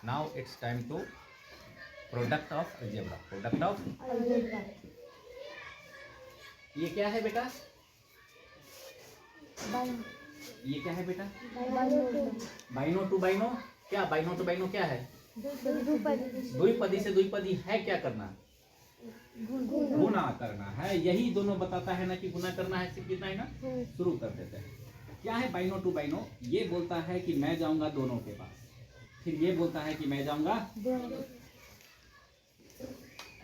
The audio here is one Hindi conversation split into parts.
Now it's time to product of algebra. Product of ये क्या है बेटा? ये क्या है बेटा? Bino to bino. क्या बाइनो टू बाइनो क्या है? द्विपदी से द्विपदी है क्या करना? गुना करना है। यही दोनों बताता है ना कि गुना करना है। सिर्फ इतना ही ना। शुरू कर देते हैं। क्या है बाइनो टू बाइनो? ये बोलता है कि मैं जाऊंगा दोनों के पास, फिर ये बोलता है कि मैं जाऊंगा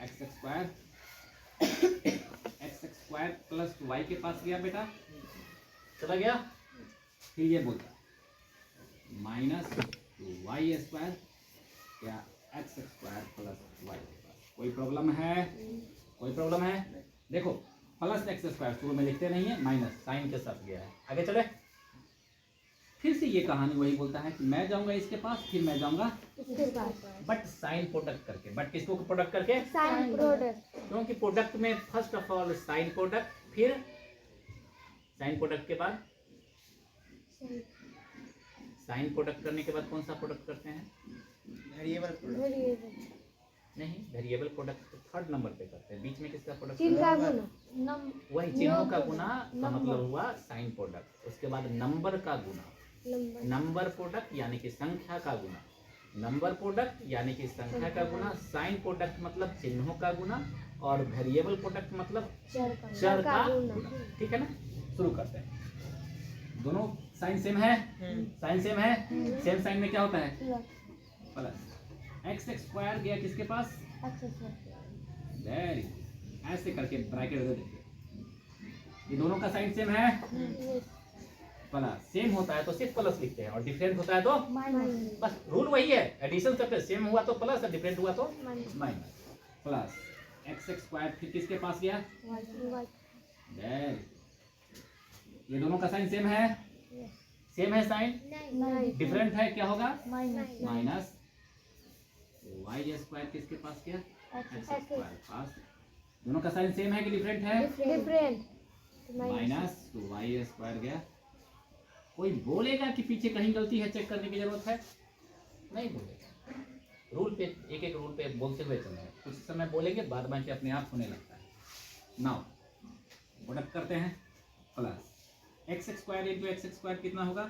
एक्स स्क्वायर प्लस वाई के पास गया बेटा, चला गया। फिर ये बोलता है माइनस वाई स्क्वायर या एक्स स्क्वायर प्लस वाई के पास। कोई प्रॉब्लम है? कोई प्रॉब्लम है? देखो प्लस एक्स स्क्वायर शुरू में लिखते नहीं है, माइनस साइन के साथ गया है। आगे चले। फिर से ये कहानी वही बोलता है कि मैं जाऊंगा इसके पास, फिर मैं जाऊंगा बट साइन प्रोडक्ट करके। बट किसको प्रोडक्ट करके? Sign product. क्योंकि प्रोडक्ट में first of all sign product, फिर साइन प्रोडक्ट के बाद साइन प्रोडक्ट करने के बाद कौन सा प्रोडक्ट करते हैं? वेरिएबल प्रोडक्ट नहीं, वेरिएबल प्रोडक्ट तो थर्ड नंबर पे करते हैं। बीच में किसका प्रोडक्ट? चिन्ह का गुना। वही चिन्हों का गुना का मतलब हुआ साइन प्रोडक्ट। उसके बाद नंबर का गुना, नंबर प्रोडक्ट यानी कि संख्या का गुना, नंबर प्रोडक्ट यानी कि संख्या का गुना, साइन प्रोडक्ट मतलब चिन्हों का गुना, और वेरिएबल प्रोडक्ट मतलब चर का गुना। ठीक है ना। शुरू करते हैं। दोनों साइन सेम है, साइन सेम है। सेम साइन में क्या होता है? प्लस एक्स स्क्वायर गया किसके पास? वेरी ऐसे करके ब्रैकेट दे देंगे। ये दोनों का साइन सेम है, प्लस सेम होता है तो सिर्फ प्लस लिखते हैं, और डिफरेंट होता है तो बस रूल वही है। एडिशन से सेम हुआ तो प्लस और डिफरेंट हुआ तो माइनस। प्लस एक्स स्क्वायर फिर किसके पास गया? वेरी। ये दोनों का साइन सेम है, सेम है साइन, डिफरेंट है, क्या होगा? माइनस वाई स्क्वायर किसके पास गया? एक्स स्क्वायर पास। दोनों का साइन सेम है कि डिफरेंट है? डिफरेंट। माइनस वाई स्क्वायर गया। कोई बोलेगा कि पीछे कहीं गलती है, चेक करने की जरूरत है? नहीं बोलेगा। रूल पे एक एक रूल पे बोलते हुए चलना है। कुछ समय बोलेंगे, बाद में अपने आप होने लगता है। नाउ प्रोडक्ट करते हैं। Plus X square into X square कितना होगा?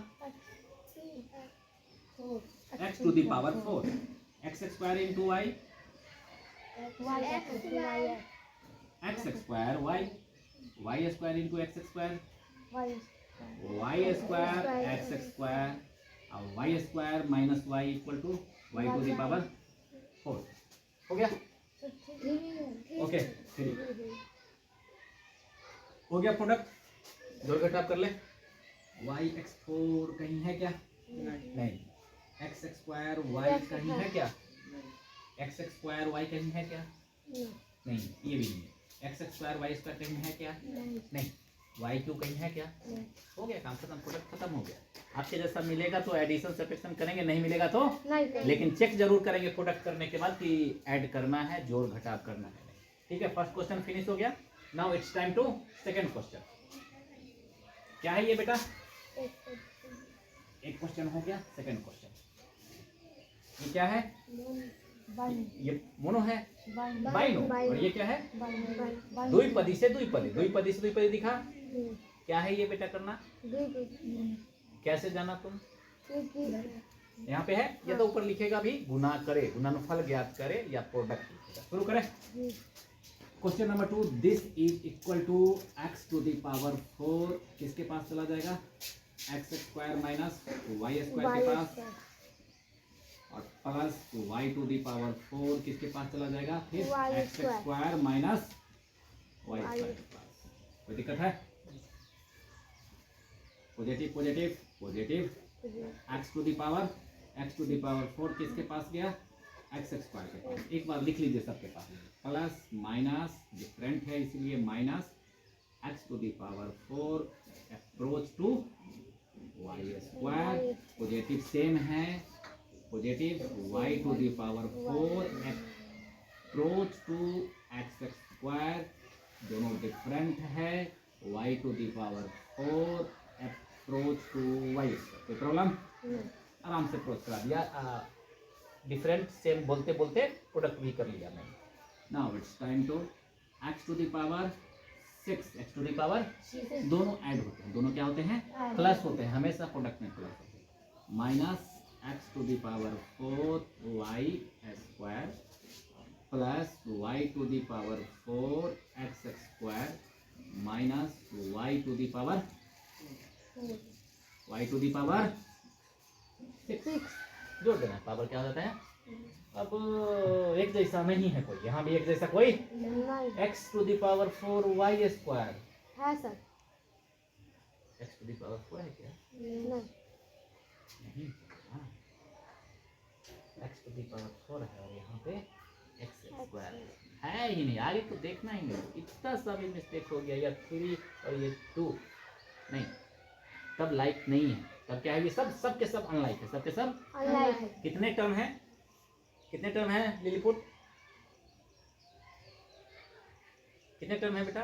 X to the power 4। X square into Y, X square Y, Y square into X square, Y square X square, और Y square minus Y equal to Y to the power 4। हो गया? ओके, थ्री हो गया प्रोडक्ट। जोड़ घटाव कर ले। वाई एक्स 4 कहीं है क्या? नहीं। एक्स स्क्वायर वाई कहीं है क्या? एक्स स्क्वायर वाई कहीं है क्या? नहीं, ये भी नहीं है। एक्स स्क्वायर वाई स्क्वायर कहीं है क्या? नहीं। वाई क्यू कहीं है क्या? हो गया, काम खत्म, प्रोडक्ट खत्म हो गया। आपके जैसा मिलेगा तो एडिशन सब्ट्रैक्शन करेंगे, नहीं मिलेगा तो नहीं, लेकिन चेक जरूर करेंगे प्रोडक्ट करने के बाद कि ऐड करना है, जोड़ घटाव करना है। ठीक है, फर्स्ट क्वेश्चन फिनिश हो गया। Now it's time to second question. क्या है ये बेटा? एक क्वेश्चन हो गया। सेकंड क्वेश्चन ये क्या है? ये मोनो है, बाइनो। और ये क्या है? द्विपदी से द्विपदी। द्विपदी से द्विपदी दिखा। क्या है ये बेटा करना? कैसे जाना तुम? यहाँ पे है, या तो ऊपर लिखेगा भी गुना करे, गुणनफल ज्ञात करे, या प्रोडक्ट लिखेगा। शुरू करें। Question number 2, this is equal to x to the power 4 किसके पास चला जाएगा? X square minus y square के पास, और plus y to the power 4 किसके पास चला जाएगा? फिर x square minus y square के पास। कोई दिक्कत है? Positive positive positive. X to the power 4 किसके पास गया? एक्स स्क्वायर के पास। एक बार लिख लीजिए सबके पास। प्लस माइनस डिफरेंट है इसलिए minus X to the power 4 approach to Y square. Positive same है, positive Y to the power 4 approach to X square. दोनों डिफरेंट है, Y to the power 4 approach to Y square. कोई प्रॉब्लम? आराम से अप्रोच करा दिया। डिफरेंट सेम बोलते बोलते प्रोडक्ट भी कर लिया मैंने. Now it's time to x to the power 6 x to the power दोनों ऐड होते हैं. दोनों क्या होते हैं? प्लस होते हैं. हमेशा प्रोडक्ट में प्लस होते हैं. Minus x to the power 4 y square plus y to the power 4 x square minus y to the power 6 जोड़ देना. पावर क्या हो जाता है? अब एक जैसा नहीं है कोई, यहाँ भी एक जैसा कोई. x to the power 4 y square है sir. x to the power 4 है क्या? नहीं. हाँ, x टू द पावर 4 है और यहाँ पे x स्क्वायर है ही नहीं. आगे तो देखना ही नहीं. इतना सा भी मिस्टेक हो गया, या 3 और ये 2 नहीं, तब लाइक नहीं है. तब क्या है? ये सब के सब अनलाइक है. सब के सब अनलाइक है. कितने टर्म है? कितने टर्म है लिलीपुट? कितने टर्म है बेटा?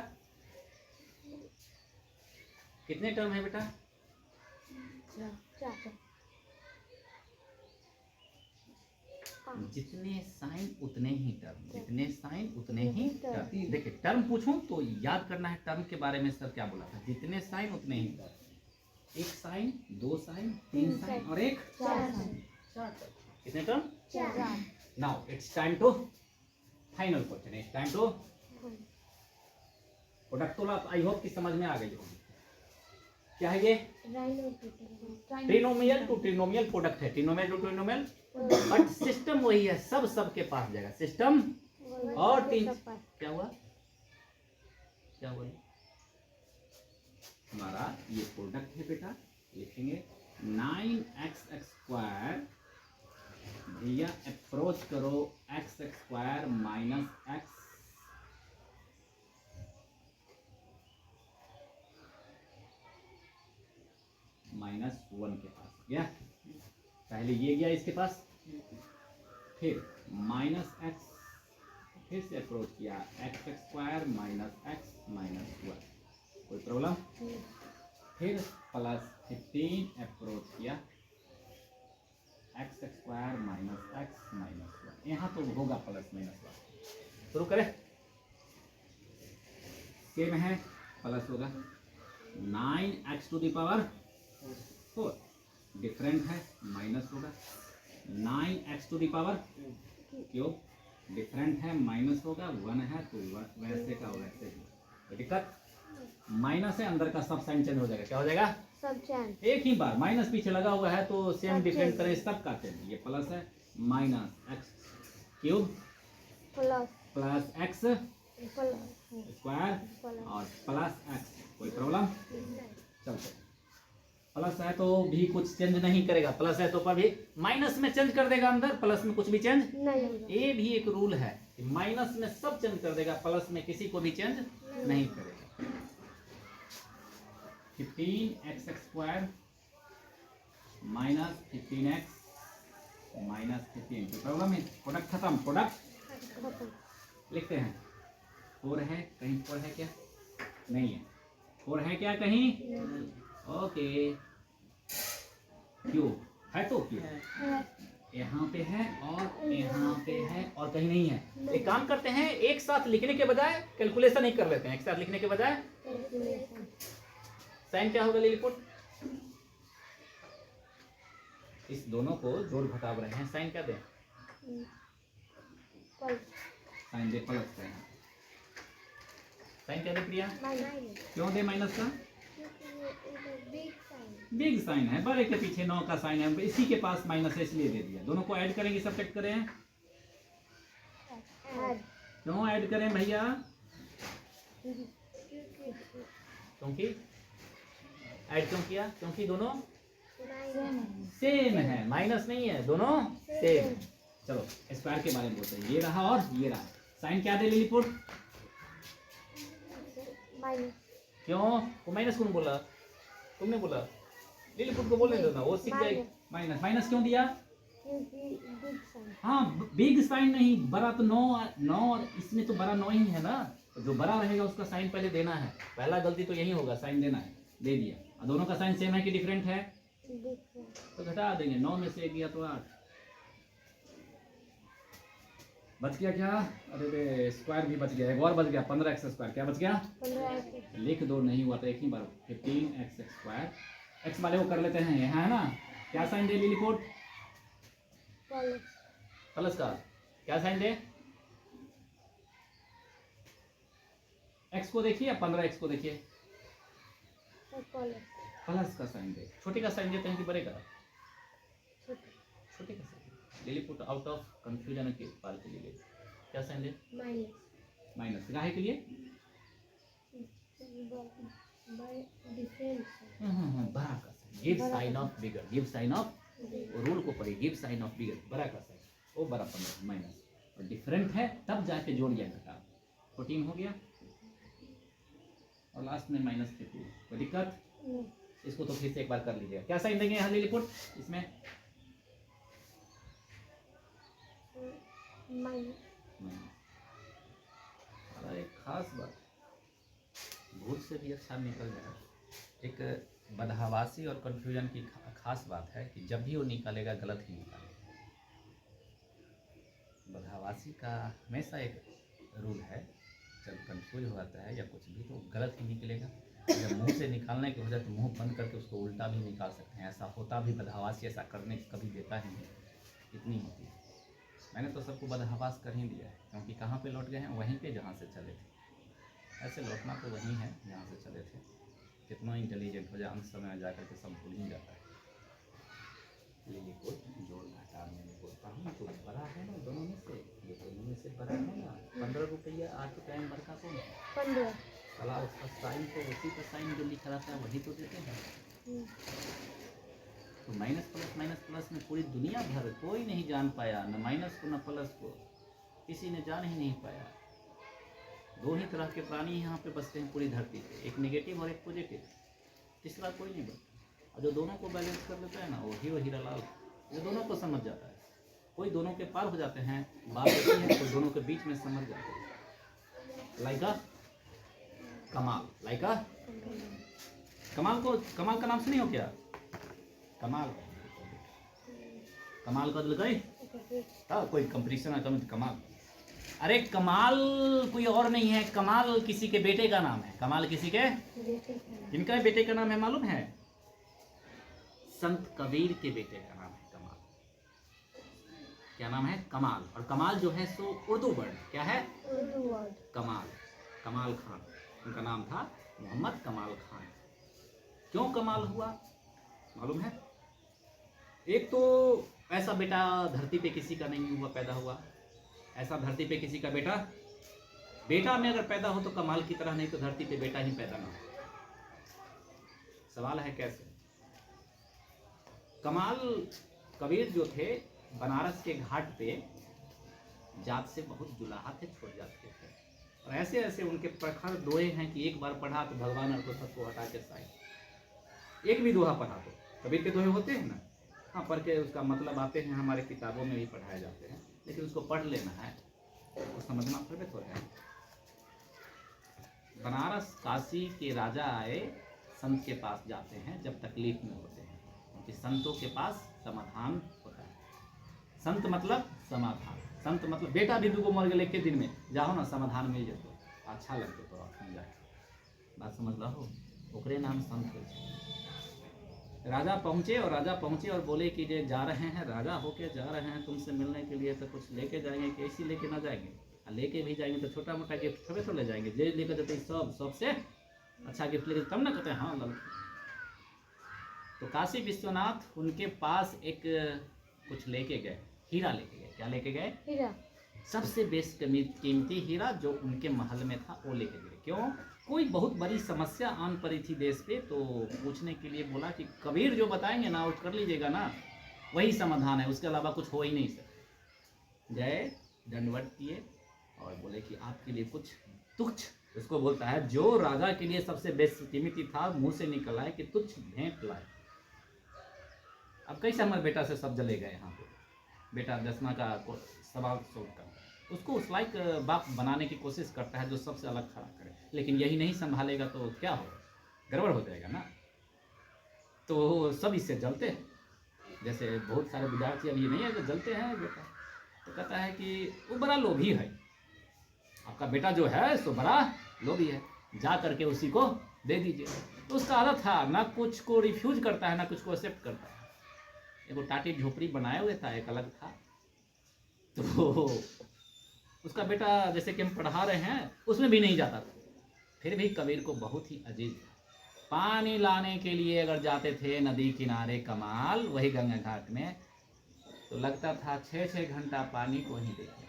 कितने टर्म है बेटा? 4. जितने साइन उतने ही टर्म. जितने साइन उतने ही टर्म. देखिए टर्म पूछूं तो याद करना है टर्म के बारे में. सर क्या बोला था? जितने साइन उतने ही टर्म. एक साइन, दो साइन, तीन साइन और एक 4 साइन. 4 टर्म. कितने term? 4. Now it's time to final question. It's time to product. तो आई होप कि समझ में आ गई होगी. क्या है ये? ट्रिनोमियल टू ट्रिनोमियल प्रोडक्ट है. ट्रिनोमियल टू ट्रिनोमियल, बट सिस्टम वही है. सब के पास जाएगा सिस्टम. और तीन क्या हुआ? क्या हुआ? हमारा ये प्रोडक्ट है बेटा. लिखेंगे 9x स्क्वायर. भैया अप्रोच करो x square minus x minus 1 के पास गया. पहले ये गया इसके पास, फिर माइनस x, फिर से अप्रोच किया x square minus x minus 1. कोई प्रॉब्लम? फिर प्लस 15 अप्रोच किया x square minus x minus 1. यहाँ तो होगा प्लस माइनस 1. शुरू करें. सेम है, प्लस होगा 9x to the power 4. Different है, माइनस होगा 9x to the power cube. Different है, माइनस होगा. 1 है तो वैसे का वैसे ही. तो दिक्कत माइनस है, अंदर का सब साइन चेंज हो जाएगा. क्या हो जाएगा? सब चेंज. एक ही बार. माइनस पीछे लगा हुआ है तो सेम डिफरेंट करें, सब का चेंज. ये प्लस है, minus x cube plus x square और प्लस x. कोई प्रॉब्लम? चलते. प्लस है तो भी कुछ चेंज नहीं करेगा. प्लस है तो पर भी माइनस में चेंज कर देगा. अंदर प्लस में कुछ भी चेंज नहीं. ये भी एक रूल है कि माइनस में सब चेंज कर देगा, प्लस में किसी को भी चेंज नहीं करेगा. 15x square minus 15x minus 15. तो प्रॉब्लम है. प्रोडक्ट खत्म. प्रोडक्ट लिखते हैं. 4 है कहीं? 4 है क्या? नहीं है. 4 है क्या कहीं? ओके. क्यों है? तो क्यों यहाँ पे है और यहाँ पे है और कहीं नहीं है. एक काम करते हैं, एक साथ लिखने के बजाय कैलकुलेशन ही कर लेते हैं. एक साथ लिखने के बजाय साइन क्या होगा लिलीपुट? इस दोनों को जोड़ घटाव रहे हैं. साइन क्या दें? साइन दे प्लस का. साइन क्या दे प्रिया? क्यों दे माइनस का? बिग साइन है. बड़े के पीछे 9 का साइन है. इसी के पास माइनस है इसलिए दे दिया. दोनों को ऐड करेंगे. सब्ट्रैक्ट करें. क्यों ऐड करें भैया? क्योंकि ऐड क्यों किया? क्योंकि दोनों सेम है. माइनस नहीं है, दोनों सेम. चलो स्क्वायर के बारे में बोलते हैं. ये रहा और ये रहा. साइन क्या दे लिलीपुट? क्यों? वो माइनस कौन बोला? तुमने बोला. लिलीपुट को बोलने दो ना, वो सीख जाएगी. माइनस. माइनस क्यों दिया? हाँ, बिग साइन नहीं. बड़ा तो 9 और इसमें तो बड़ा 9 ही है ना. जो बड़ा रहेगा उसका साइन पहले देना है. पहला गलती तो यही होगा, साइन देना है. दे दिया. और दोनों का साइन सेम है कि डिफरेंट है? तो घटा देंगे. 9 में से 1 गया तो 8. बच गया क्या? अरे बे स्क्वायर भी बच गया, एक और बच गया 15x स्क्वायर। क्या बच गया? 15x लिख दो, नहीं हुआ तो एक ही बार 15x स्क्वायर। एक्स वाले को कर लेते हैं, यहाँ है ना। क्या साइन दे लिलीपुट? प्लस प्लस का क्या साइन दे? एक्स को देखिए या 15x को देखिए? प्लस का साइन दे। छोटे का साइन देते हैं कि बड़े का? छोटे का sign. Lilliput out of confusion के पार के लिए क्या साइन दे? माइनस माइनस काहे के लिए? बड़ा का sign. Give sign of bigger, give sign of, rule को पढ़िए, गिव साइन ऑफ बिगर, बड़ा का साइन, वो बड़ा 15 माइनस, और डिफरेंट है तब जाके जोड़िए घटा। 14 हो गया और लास्ट में माइनस 50। कोई दिक्कत? इसको तो फिर से एक बार कर लीजिएगा। क्या साइन देंगे यहाँ लिलीपुट इसमें? माइनस और एक खास बात, भूल से भी अच्छा निकल जाए। एक बदहवासी और कंफ्यूजन की खास बात है कि जब भी वो निकालेगा गलत ही निकालेगा। बदहवासी का हमेशा एक रूल है, जब कंफ्यूज हो जाता है या कुछ भी तो गलत ही निकलेगा। जब मुंह से निकालने की वजह तो मुंह बंद करके उसको उल्टा भी निकाल सकते हैं। ऐसा होता भी, बदहवासी ऐसा करने कभी देता ही नहीं, इतनी होती है। मैंने तो सबको बदहवास कर ही दिया है, क्योंकि कहाँ पे लौट गए हैं? वहीं पे जहाँ से चले थे। ऐसे लौटना तो वहीं है जहाँ से चले थे। कितना इंटेलिजेंट हो जाए, अंत समय में जाकर के सब भूल ही जाता है। लिलीपुट जोड़ घटा में बोलता हूँ तो बड़ा है ना दोनों में से, ये दोनों में से बड़ा है ना। 15 रुपया 8 रुपया में बड़का कौन है? 15 चला उसका साइन तो उसी का साइन जो लिखा रहता है वही तो देते हैं। तो माइनस प्लस में पूरी दुनिया भर कोई नहीं जान पाया, न माइनस को न प्लस को, किसी ने जान ही नहीं पाया। दो ही तरह के प्राणी यहाँ पे बसते हैं पूरी धरती पे, एक नेगेटिव और एक पॉजिटिव, तीसरा कोई नहीं बसता। और जो दोनों को बैलेंस कर लेता है ना, वो हीरो हीरालाल, जो दोनों को समझ जाता है। कोई दोनों के पार हो जाते हैं, बात होती है, कोई दोनों के बीच में समझ जाते हैं। लाइका कमाल, लाइका कमाल को, कमाल का नाम सुनी हो क्या? कमाल, कमाल का दिल गई था, कोई कंपटीशन आता है कमाल। अरे कमाल कोई और नहीं है, कमाल किसी के बेटे का नाम है। कमाल किसी के, किनका बेटे का नाम है मालूम है? संत कबीर के बेटे का नाम है कमाल। क्या नाम है? कमाल। और कमाल जो है सो उर्दू वर्ड, क्या है? उर्दू वर्ड। कमाल, कमाल खान, उनका नाम था मोहम्मद कमाल खान। क्यों कमाल हुआ मालूम है? एक तो ऐसा बेटा धरती पे किसी का नहीं हुआ, पैदा हुआ ऐसा धरती पे किसी का बेटा, बेटा में अगर पैदा हो तो कमाल की तरह, नहीं तो धरती पे बेटा ही पैदा ना हो। सवाल है कैसे? कमाल कबीर जो थे बनारस के घाट पे जात से बहुत जुलाहा थे, छोड़ जाते थे, और ऐसे ऐसे उनके प्रखर दोहे हैं कि एक बार पढ़ा तो भगवान और सबको हटा के साए। एक भी दोहा पढ़ा तो, कबीर के दोहे होते हैं ना, हाँ पढ़ के उसका मतलब आते हैं, हमारे किताबों में भी पढ़ाए जाते हैं, लेकिन उसको पढ़ लेना है, वो समझना थोड़े थोड़ा है। बनारस काशी के राजा आए, संत के पास जाते हैं जब तकलीफ में होते हैं, क्योंकि संतों के पास समाधान होता है। संत मतलब समाधान, संत मतलब बेटा भी दूगो मर गए के दिन में जाओ ना समाधान मिल जाते, अच्छा लगते तो आप समझा, बात समझ रहा हो, ओकरे नाम संत है। राजा पहुँचे और बोले कि जे जा रहे हैं, राजा होके जा रहे हैं तुमसे मिलने के लिए, तो कुछ लेके जाएंगे कि ऐसी लेके ना जाएंगे, और लेके भी जाएंगे तो छोटा मोटा गिफ्ट थोड़े तो ले जाएंगे, जे लेकर जाते सबसे अच्छा गिफ्ट लेके तब ना कहते हैं हाँ लल। तो काशी विश्वनाथ उनके पास एक कुछ लेके गए, हीरा लेके गए। क्या लेके गए? हीरा, सबसे बेस्ट कीमती हीरा जो उनके महल में था वो लेके गए। क्यों? कोई बहुत बड़ी समस्या आन पड़ी थी देश पे, तो पूछने के लिए बोला कि कबीर जो बताएंगे ना वो कर लीजिएगा ना, वही समाधान है, उसके अलावा कुछ हो ही नहीं सर। गए, दंडवत किए और बोले कि आपके लिए कुछ तुच्छ, उसको बोलता है जो राजा के लिए सबसे बेस्ट कीमती था, मुंह से निकल आए कि तुच्छ भेंट लाए। अब कैसे हमारे बेटा से सब जले गए यहाँ पे, बेटा 10वां का सवाल सोल्व कर, उसको उस लाइक बाप बनाने की कोशिश करता है जो सबसे अलग खड़ा करे, लेकिन यही नहीं संभालेगा तो क्या होगा, गड़बड़ हो जाएगा ना। तो सब इससे जलते हैं, जैसे बहुत सारे विद्यार्थी अभी नहीं है जो जलते हैं बेटा, तो कहता है कि वो बड़ा लोभी है, आपका बेटा जो है सो बड़ा लोभी है, जा करके उसी को दे दीजिए। तो उसका आदत था, ना कुछ को रिफ्यूज करता है ना कुछ को एक्सेप्ट करता है। एक वो टाटी झोपड़ी बनाए हुए था, एक अलग था। तो उसका बेटा जैसे कि हम पढ़ा रहे हैं उसमें भी नहीं जाता था, फिर भी कबीर को बहुत ही अजीज था। पानी लाने के लिए अगर जाते थे नदी किनारे कमाल, वही गंगा घाट में, तो लगता था 6-6 घंटा पानी को ही देखे।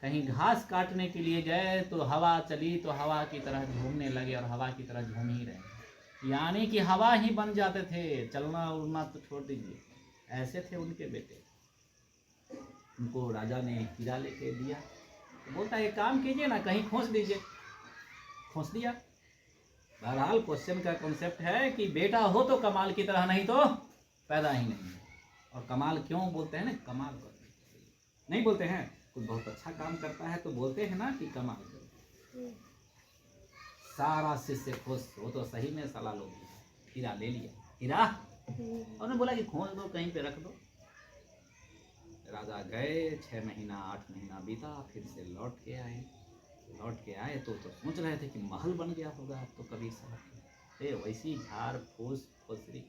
कहीं घास काटने के लिए गए तो हवा चली तो हवा की तरह झूमने लगे और हवा की तरह झूम ही रहे, यानी कि हवा ही बन जाते थे, चलना उड़ना तो छोड़ दीजिए। ऐसे थे उनके बेटे। उनको राजा ने हीरा लेके दिया, तो बोलता है काम कीजिए ना, कहीं खोस दीजिए। खोस दिया। बहरहाल क्वेश्चन का कॉन्सेप्ट है कि बेटा हो तो कमाल की तरह, नहीं तो पैदा ही नहीं है। और कमाल क्यों बोलते हैं ना, कमाल नहीं बोलते हैं, कोई बहुत अच्छा काम करता है तो बोलते हैं ना कि कमाल। सारा शिष्य खुश, वो तो सही में साला लोग हीरा ले लिया। हीरा उन्होंने बोला कि खोज दो, कहीं पे रख दो। राजा गए, 6 महीना 8 महीना बीता, फिर से लौट के आए तो सोच रहे थे कि महल बन गया होगा अब तो कबीर साहब के। वैसी झाड़ फूस फुसरी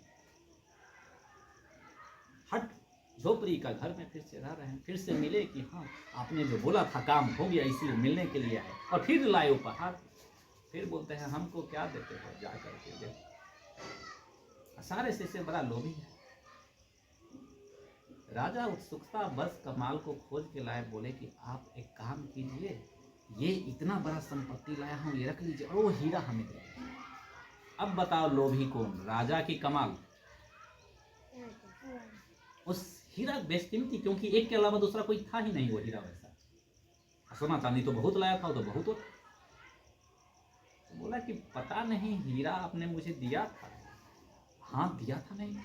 हट झोपड़ी का घर में फिर से रह रहे हैं। फिर से मिले कि हाँ आपने जो बोला था काम हो गया, इसीलिए मिलने के लिए आए। और फिर लाए उपहार। फिर बोलते हैं हमको क्या देते हो, जा करके देखो। सारे शिष्य बड़ा लोभी है। राजा उत्सुकता बस कमाल को खोज के लाए, बोले कि आप एक काम कीजिए, ये इतना बड़ा संपत्ति लाया हूँ, ये रख लीजिए और वो हीरा हमें दे। अब बताओ लोभी कौन, राजा की कमाल? उस हीरा बेशकीमती, क्योंकि एक के अलावा दूसरा कोई था ही नहीं वो हीरा वैसा। सोना चांदी तो बहुत लाया था, वो तो बहुत होता। तो बोला कि पता नहीं हीरा आपने मुझे दिया था। हाँ दिया था। नहीं,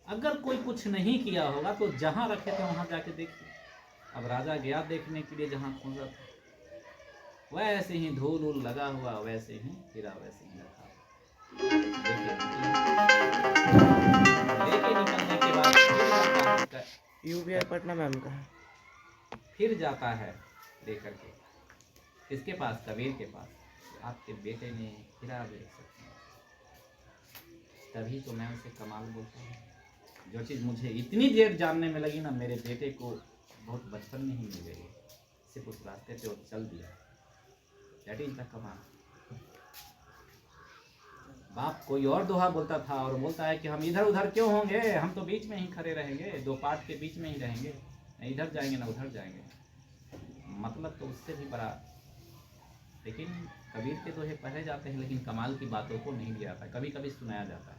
अगर कोई कुछ नहीं किया होगा तो जहां रखे थे वहां जाके देखिए। अब राजा गया देखने के लिए, जहां खोजा था वैसे ही धूल उल लगा हुआ, वैसे ही हीरा वैसे ही रखा। लेके निकलने के बाद यूपीआई पटना मैम का है। फिर जाता है लेकर के किसके पास, कबीर के पास। आपके बेटे ने हीरा बेच सकते हैं। तभी तो मैं उसे कमाल बोलता हूँ। जो चीज़ मुझे इतनी देर जानने में लगी ना, मेरे बेटे को बहुत बचपन में ही मिल गई। सिर्फ उस रास्ते पे वो चल दिया। दैट इज द कमाल। बाप कोई और दोहा बोलता था और बोलता है कि हम इधर उधर क्यों होंगे, हम तो बीच में ही खड़े रहेंगे, दो पार्ट के बीच में ही रहेंगे, न इधर जाएंगे न उधर जाएंगे। मतलब तो उससे भी बड़ा। लेकिन कबीर के दोहे पढ़े जाते हैं, लेकिन कमाल की बातों को नहीं लिया जाता, कभी कभी सुनाया जाता है।